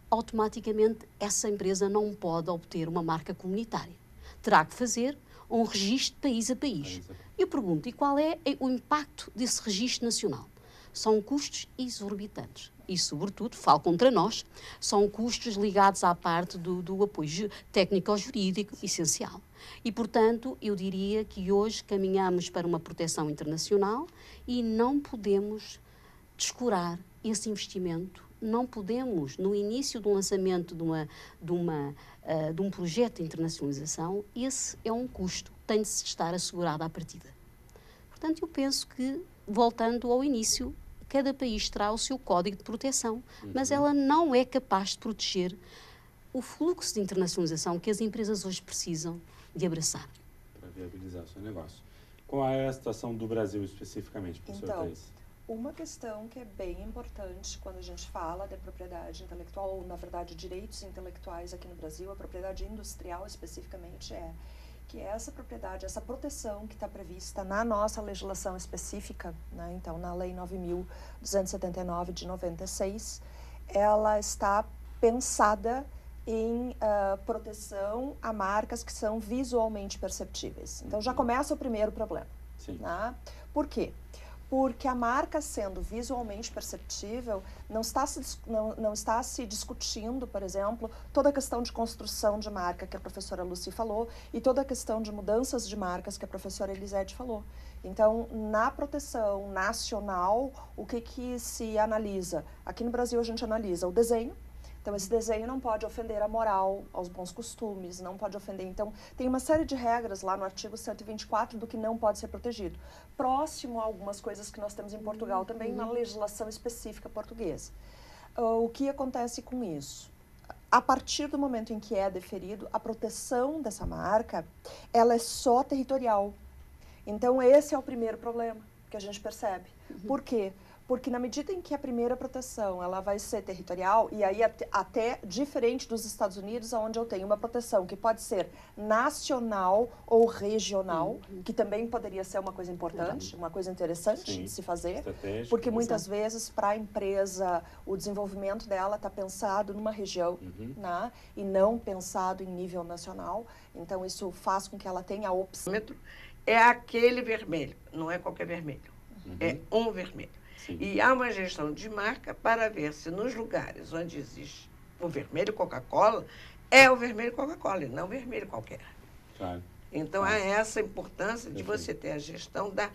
automaticamente essa empresa não pode obter uma marca comunitária. Terá que fazer um registro de país a país. Eu pergunto, e qual é o impacto desse registro nacional? São custos exorbitantes. E, sobretudo, falo contra nós, são custos ligados à parte do apoio técnico-jurídico essencial. E, portanto, eu diria que hoje caminhamos para uma proteção internacional e não podemos descurar esse investimento, não podemos, no início do lançamento de um projeto de internacionalização, esse é um custo, tem de se estar assegurado à partida. Portanto, eu penso que, voltando ao início, cada país terá o seu código de proteção, mas ela não é capaz de proteger o fluxo de internacionalização que as empresas hoje precisam de abraçar. Para viabilizar o seu negócio. Qual é a situação do Brasil especificamente, professor Thaís? Uma questão que é bem importante quando a gente fala de propriedade intelectual, ou na verdade direitos intelectuais aqui no Brasil, a propriedade industrial especificamente, é que essa propriedade, essa proteção que está prevista na nossa legislação específica, né, então na Lei 9.279 de 96, ela está pensada em proteção a marcas que são visualmente perceptíveis. Então já começa o primeiro problema. Sim. Né? Por quê? Porque a marca sendo visualmente perceptível, não está se discutindo, por exemplo, toda a questão de construção de marca que a professora Lucy falou e toda a questão de mudanças de marcas que a professora Elisete falou. Então, na proteção nacional, o que se analisa? Aqui no Brasil a gente analisa o desenho. Então, esse desenho não pode ofender a moral, aos bons costumes, não pode ofender. Então, tem uma série de regras lá no artigo 124 do que não pode ser protegido. Próximo a algumas coisas que nós temos em Portugal também, na legislação específica portuguesa. O que acontece com isso? A partir do momento em que é deferido, a proteção dessa marca, ela é só territorial. Então, esse é o primeiro problema que a gente percebe. Por quê? Porque na medida em que a primeira proteção ela vai ser territorial, e aí até diferente dos Estados Unidos, onde eu tenho uma proteção que pode ser nacional ou regional, que também poderia ser uma coisa importante, uma coisa interessante de se fazer, porque muitas vezes para a empresa o desenvolvimento dela está pensado numa região, né, e não pensado em nível nacional. Então isso faz com que ela tenha a opção. É aquele vermelho, não é qualquer vermelho, é um vermelho. Sim. E há uma gestão de marca para ver se nos lugares onde existe o vermelho Coca-Cola, é o vermelho Coca-Cola e não o vermelho qualquer. Claro. Então, há essa importância de você ter a gestão da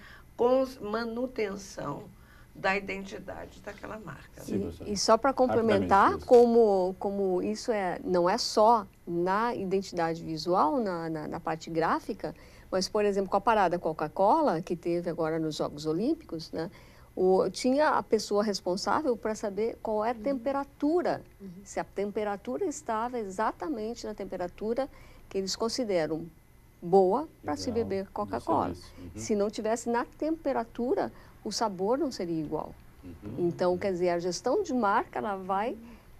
manutenção da identidade daquela marca. Sim, e só para complementar, como isso não é só na identidade visual, na parte gráfica, mas, por exemplo, com a parada Coca-Cola, que teve agora nos Jogos Olímpicos, né? Tinha a pessoa responsável para saber qual é a temperatura, se a temperatura estava exatamente na temperatura que eles consideram boa para se beber Coca-Cola. Se não tivesse na temperatura, o sabor não seria igual. Então, quer dizer, a gestão de marca, ela vai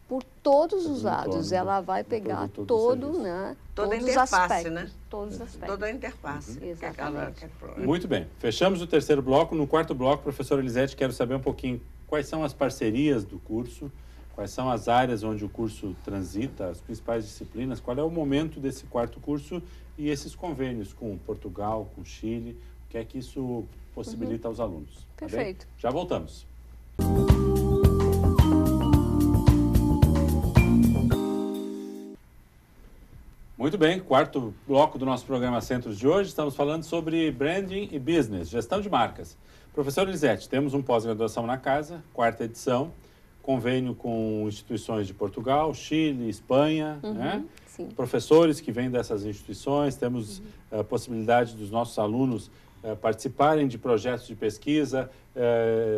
por todos os lados, ela vai pegar todos os aspectos. Né? Todos os aspectos. Toda a interface. Exatamente. Muito bem. Fechamos o terceiro bloco. No quarto bloco, professora Elisete, quero saber um pouquinho quais são as parcerias do curso, quais são as áreas onde o curso transita, as principais disciplinas, qual é o momento desse quarto curso e esses convênios com Portugal, com Chile, o que é que isso possibilita aos alunos. Perfeito. Tá bem? Já voltamos. Muito bem, quarto bloco do nosso programa Centros de hoje, estamos falando sobre branding e business, gestão de marcas. Professor Elisete, temos um pós-graduação na casa, quarta edição, convênio com instituições de Portugal, Chile, Espanha, né? Sim. Professores que vêm dessas instituições, temos a possibilidade dos nossos alunos participarem de projetos de pesquisa,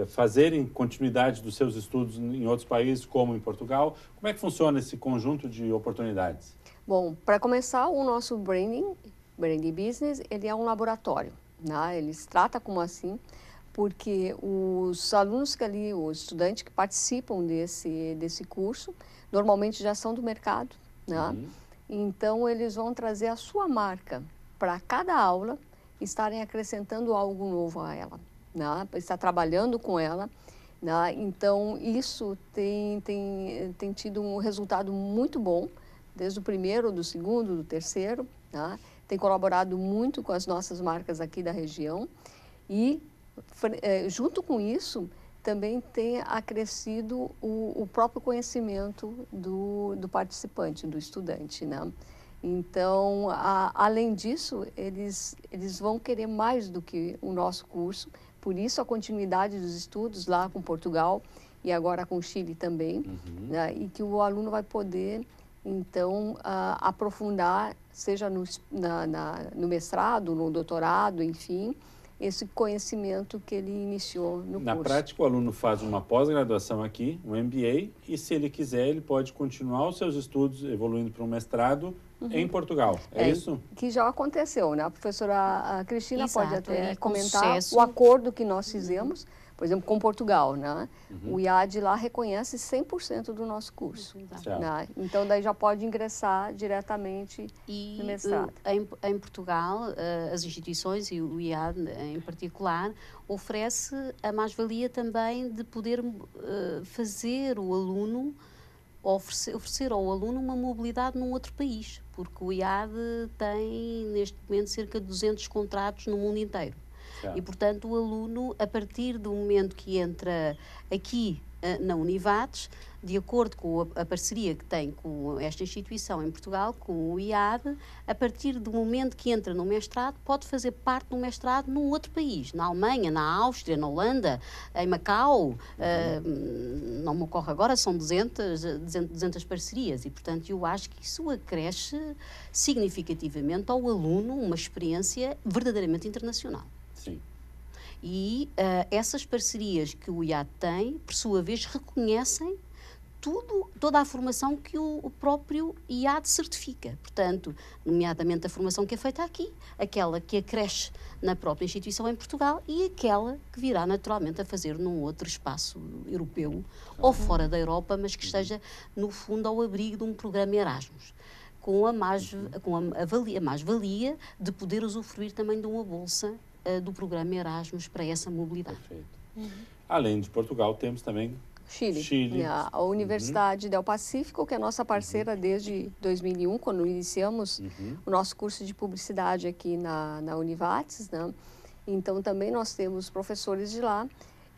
fazerem continuidade dos seus estudos em outros países, como em Portugal. Como é que funciona esse conjunto de oportunidades? Bom, para começar, o nosso Branding Business, ele é um laboratório, né? Ele se trata como assim, porque os alunos os estudantes que participam desse curso, normalmente já são do mercado, né? Então, eles vão trazer a sua marca para cada aula, estarem acrescentando algo novo a ela, né? Estar trabalhando com ela, né? Então, isso tem tido um resultado muito bom, desde o primeiro, do segundo, do terceiro, né? Tem colaborado muito com as nossas marcas aqui da região e, junto com isso, também tem acrescido o próprio conhecimento do participante, do estudante, né? Então, além disso, eles vão querer mais do que o nosso curso, por isso a continuidade dos estudos lá com Portugal e agora com Chile também, né? E que o aluno vai poder, então, aprofundar, seja no mestrado, no doutorado, enfim, esse conhecimento que ele iniciou no curso. Na prática, o aluno faz uma pós-graduação aqui, um MBA, e se ele quiser, ele pode continuar os seus estudos, evoluindo para um mestrado em Portugal. É isso? Que já aconteceu, né? A professora Cristina pode até comentar sucesso. o acordo que nós fizemos, por exemplo, com Portugal, né? O IAD lá reconhece 100% do nosso curso. Né? Então, daí já pode ingressar diretamente no mestrado. Em Portugal, as instituições, e o IAD em particular, oferece a mais-valia também de poder fazer o aluno, oferecer ao aluno uma mobilidade num outro país, porque o IAD tem, neste momento, cerca de 200 contratos no mundo inteiro. E, portanto, o aluno, a partir do momento que entra aqui na Univates, de acordo com a parceria que tem com esta instituição em Portugal, com o IAD, a partir do momento que entra no mestrado, pode fazer parte do mestrado num outro país, na Alemanha, na Áustria, na Holanda, em Macau, não me ocorre agora, são 200 parcerias, e, portanto, eu acho que isso acresce significativamente ao aluno uma experiência verdadeiramente internacional. Sim. E essas parcerias que o IAD tem, por sua vez, reconhecem toda a formação que o próprio IAD certifica. Portanto, nomeadamente a formação que é feita aqui, aquela que acresce na própria instituição em Portugal e aquela que virá naturalmente a fazer num outro espaço europeu ou fora da Europa, mas que esteja, no fundo, ao abrigo de um programa Erasmus, com a mais-valia de poder usufruir também de uma bolsa do programa Erasmus para essa mobilidade. Perfeito. Além de Portugal, temos também Chile. A Universidade del Pacífico, que é nossa parceira desde 2001, quando iniciamos o nosso curso de publicidade aqui na Univates, né? Então, também nós temos professores de lá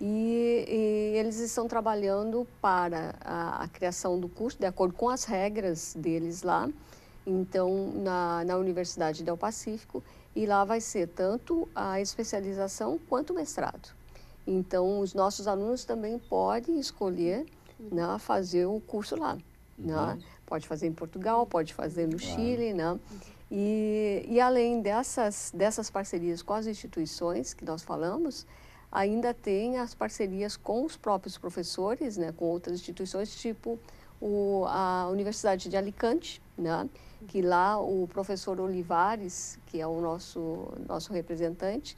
e eles estão trabalhando para a criação do curso, de acordo com as regras deles lá. Então, na Universidade del Pacífico, e lá vai ser tanto a especialização quanto o mestrado. Então, os nossos alunos também podem escolher, né, fazer o curso lá. Né? Pode fazer em Portugal, pode fazer no Chile. Né? E além dessas parcerias com as instituições que nós falamos, ainda tem as parcerias com os próprios professores, né, com outras instituições, tipo a Universidade de Alicante, né, que lá o professor Olivares, que é o nosso representante,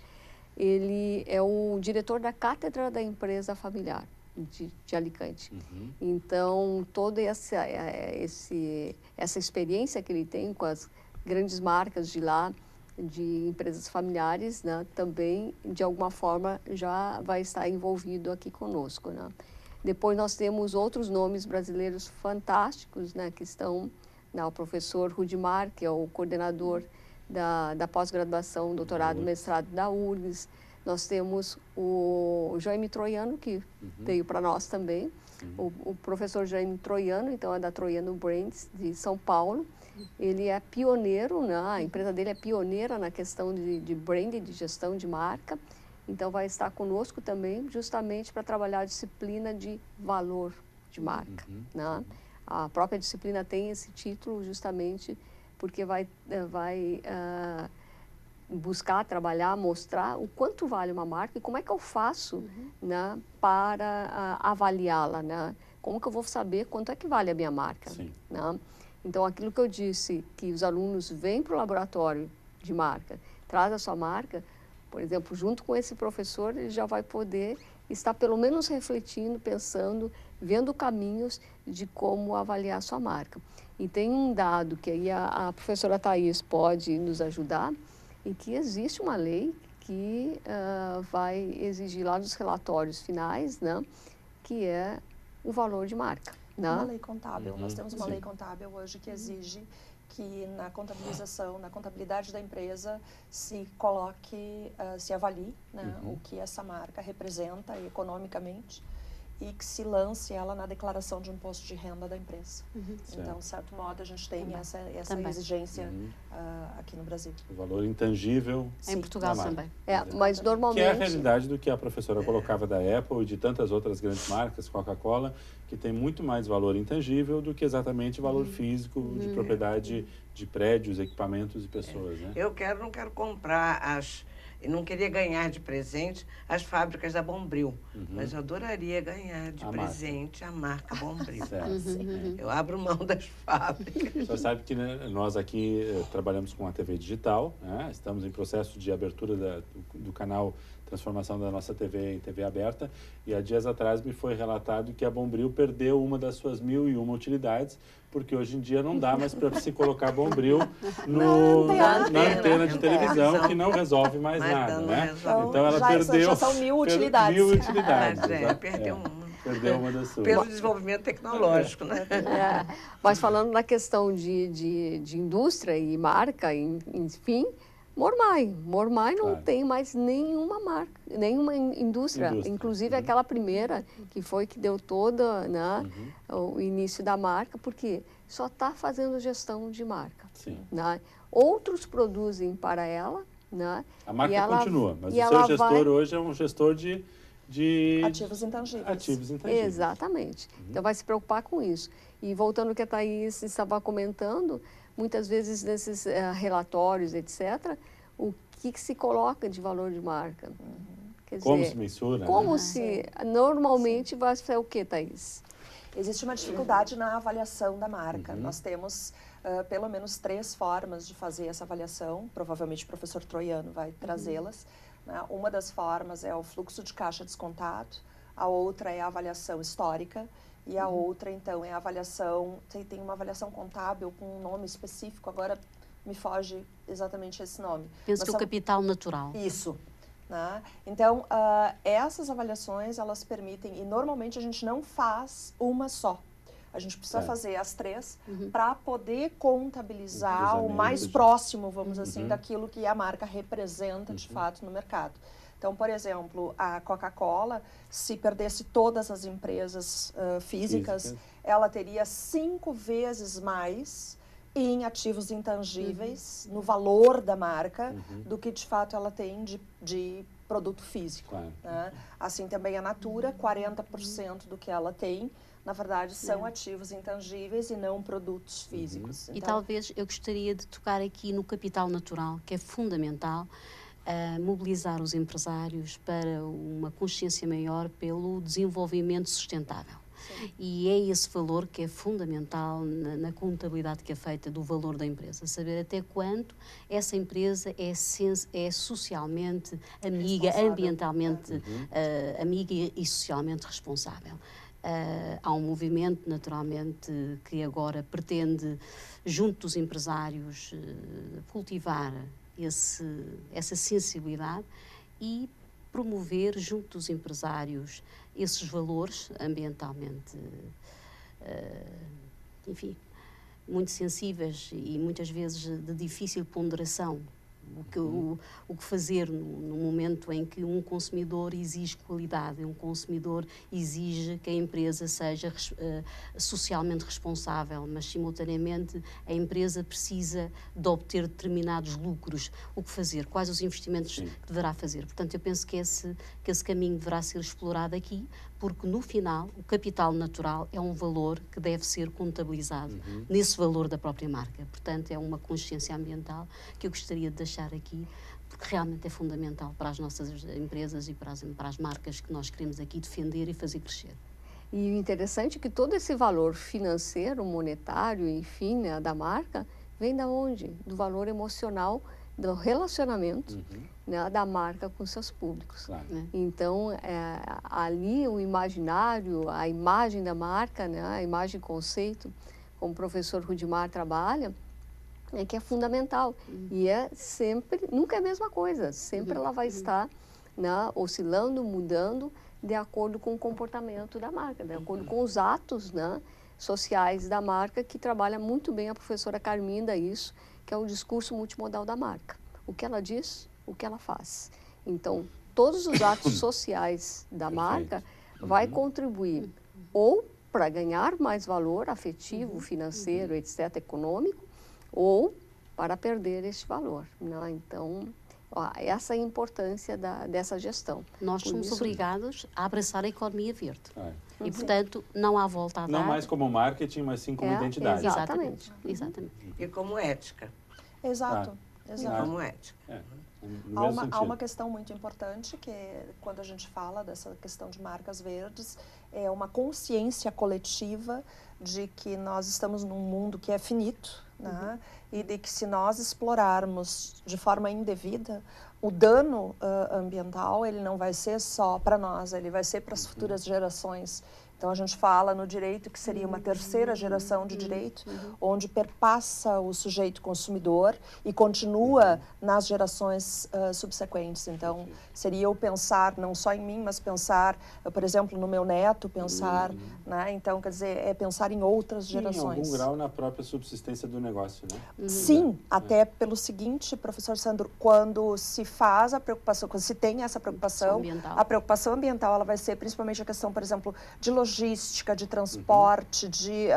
ele é o diretor da Cátedra da Empresa Familiar de Alicante. Então, toda essa experiência que ele tem com as grandes marcas de lá, de empresas familiares, né, também, de alguma forma, já vai estar envolvido aqui conosco. Né? Depois nós temos outros nomes brasileiros fantásticos, né, que estão, né, o professor Rudimar, que é o coordenador da pós-graduação, doutorado, mestrado da URGS. Nós temos o Jaime Troiano, que veio para nós também. O professor Jaime Troiano, então é da Troiano Brands, de São Paulo. Ele é pioneiro, né? A empresa dele é pioneira na questão de branding, de gestão de marca. Então, vai estar conosco também, justamente para trabalhar a disciplina de valor de marca. Né? A própria disciplina tem esse título justamente porque vai buscar, trabalhar, mostrar o quanto vale uma marca e como é que eu faço, né, para avaliá-la, né? Como que eu vou saber quanto é que vale a minha marca. Né? Então, aquilo que eu disse, que os alunos vêm para o laboratório de marca, traz a sua marca, por exemplo, junto com esse professor, ele já vai poder estar pelo menos refletindo, pensando, vendo caminhos de como avaliar a sua marca. E tem um dado que aí a professora Thais pode nos ajudar, em que existe uma lei que vai exigir lá nos relatórios finais, né, que é o valor de marca. Né? Uma lei contábil. Nós temos uma lei contábil hoje que exige que na contabilização, na contabilidade da empresa, se coloque, se avalie, né, o que essa marca representa economicamente e que se lance ela na declaração de imposto de renda da empresa. Então, de certo modo, a gente tem essa exigência aqui no Brasil. O valor intangível. Em Portugal também. Mas normalmente... Que é a realidade do que a professora colocava da Apple e de tantas outras grandes marcas, Coca-Cola, que tem muito mais valor intangível do que exatamente valor físico de propriedade de prédios, equipamentos e pessoas. Né? Eu não quero comprar eu não queria ganhar de presente as fábricas da Bombril, mas eu adoraria ganhar de presente a marca Bombril. Eu abro mão das fábricas. Você sabe que, né, nós aqui trabalhamos com a TV digital, né? Estamos em processo de abertura do canal Transformação da nossa TV em TV aberta, e há dias atrás me foi relatado que a Bombril perdeu uma das suas 1001 utilidades, porque hoje em dia não dá mais para se colocar Bombril na antena de televisão, que não resolve mais nada, né? Então ela perdeu... Já são 1000 utilidades. 1000 utilidades. Perdeu uma. Perdeu uma das suas. Pelo desenvolvimento tecnológico, né? Mas falando na questão de indústria e marca, enfim... Mormai não tem mais nenhuma marca, nenhuma indústria. Inclusive aquela primeira que deu toda, né, o início da marca, porque só está fazendo gestão de marca. Né? Outros produzem para ela. Né? A marca continua, mas o seu gestor hoje é um gestor de ativos intangíveis. Exatamente. Então vai se preocupar com isso. E voltando ao que a Thais estava comentando, muitas vezes nesses relatórios, etc., o que se coloca de valor de marca? Quer Como dizer, se mensura? Como se normalmente vai ser o que, Thais? Existe uma dificuldade na avaliação da marca. Nós temos pelo menos 3 formas de fazer essa avaliação. Provavelmente o professor Troiano vai trazê-las. Né? Uma das formas é o fluxo de caixa descontado, a outra é a avaliação histórica e a outra, então, é a avaliação... Tem uma avaliação contábil com um nome específico, agora me foge exatamente esse nome. Penso que é o capital natural. Isso. Né? Então, essas avaliações, elas permitem, e normalmente a gente não faz uma só. A gente precisa fazer as 3 para poder contabilizar o mais próximo, vamos assim, daquilo que a marca representa de fato no mercado. Então, por exemplo, a Coca-Cola, se perdesse todas as empresas físicas, ela teria 5 vezes mais em ativos intangíveis, no valor da marca, do que de fato ela tem de produto físico. Claro. Né? Assim também a Natura, 40% do que ela tem, na verdade, são ativos intangíveis e não produtos físicos. E talvez eu gostaria de tocar aqui no capital natural, que é fundamental, mobilizar os empresários para uma consciência maior pelo desenvolvimento sustentável. Sim. E é esse valor que é fundamental na contabilidade que é feita do valor da empresa, saber até quanto essa empresa é socialmente amiga, ambientalmente amiga e socialmente responsável. Há um movimento, naturalmente, que agora pretende, junto dos empresários, cultivar essa sensibilidade e promover, junto dos empresários, esses valores ambientalmente, enfim, muito sensíveis e muitas vezes de difícil ponderação. O que fazer no momento em que um consumidor exige qualidade, um consumidor exige que a empresa seja socialmente responsável, mas simultaneamente a empresa precisa de obter determinados lucros. O que fazer? Quais os investimentos que deverá fazer? Portanto, eu penso que esse caminho deverá ser explorado aqui, porque no final o capital natural é um valor que deve ser contabilizado nesse valor da própria marca. Portanto, é uma consciência ambiental que eu gostaria de deixar aqui, porque realmente é fundamental para as nossas empresas e para as marcas que nós queremos aqui defender e fazer crescer. E o interessante é que todo esse valor financeiro, monetário, enfim, né, da marca, vem da onde? Do valor emocional, do relacionamento né, da marca com seus públicos. Claro. Então, ali o imaginário, a imagem da marca, né, a imagem conceito, como o professor Rudimar trabalha, que é fundamental. E é sempre, nunca é a mesma coisa, sempre ela vai estar né, oscilando, mudando, de acordo com o comportamento da marca, de acordo com os atos né, sociais da marca, que trabalha muito bem a professora Carminda isso, que é o discurso multimodal da marca. O que ela diz, o que ela faz. Então, todos os atos sociais da marca vai contribuir ou para ganhar mais valor afetivo, financeiro, etc., econômico, ou para perder este valor. Né? Então, essa é a importância dessa gestão. Nós somos obrigados a abraçar a economia verde. E, portanto, não há volta a dar. Não mais como marketing, mas sim como identidade. Exatamente. E como ética. Exato. E como ética. Há uma questão muito importante que, quando a gente fala dessa questão de marcas verdes, é uma consciência coletiva de que nós estamos num mundo que é finito, né? E de que se nós explorarmos de forma indevida, o dano ambiental ele não vai ser só para nós, ele vai ser para as futuras gerações. Então, a gente fala no direito que seria uma terceira geração de direito, onde perpassa o sujeito consumidor e continua nas gerações subsequentes. Então, seria eu pensar não só em mim, mas pensar, por exemplo, no meu neto, pensar, né? Então, quer dizer, é pensar em outras gerações. Em algum grau na própria subsistência do negócio, né? Sim, até pelo seguinte, professor Sandro, quando se faz a preocupação, quando se tem essa preocupação, a preocupação ambiental ela vai ser principalmente a questão, por exemplo, de logística, de transporte, de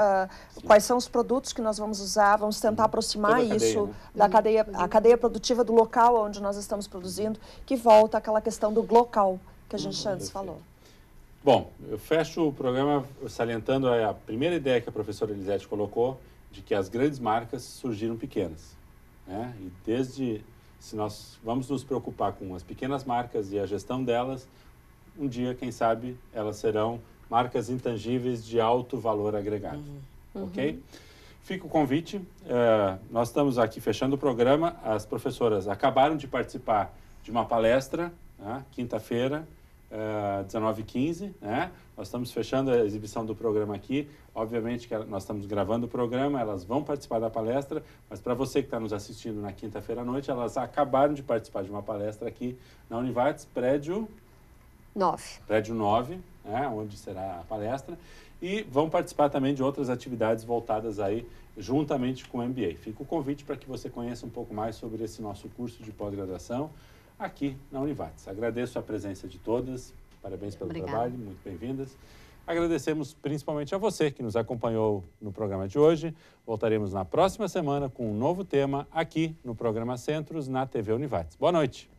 quais são os produtos que nós vamos usar, vamos tentar aproximar isso da cadeia, a cadeia produtiva do local onde nós estamos produzindo, que volta àquela questão do local que a gente antes falou. Bom, eu fecho o programa salientando a primeira ideia que a professora Elisete colocou, de que as grandes marcas surgiram pequenas, né? E se nós vamos nos preocupar com as pequenas marcas e a gestão delas, um dia, quem sabe, elas serão marcas intangíveis de alto valor agregado. Ok? Fica o convite. Nós estamos aqui fechando o programa. As professoras acabaram de participar de uma palestra, né, quinta-feira, 19h15, né? Nós estamos fechando a exibição do programa aqui. Obviamente que nós estamos gravando o programa, elas vão participar da palestra, mas para você que está nos assistindo na quinta-feira à noite, elas acabaram de participar de uma palestra aqui na Univates, prédio 9. Prédio 9, né, onde será a palestra, e vão participar também de outras atividades voltadas aí juntamente com o MBA. Fica o convite para que você conheça um pouco mais sobre esse nosso curso de pós-graduação aqui na Univates. Agradeço a presença de todas, parabéns pelo trabalho, muito bem-vindas. Agradecemos principalmente a você que nos acompanhou no programa de hoje. Voltaremos na próxima semana com um novo tema aqui no programa Centros, na TV Univates. Boa noite!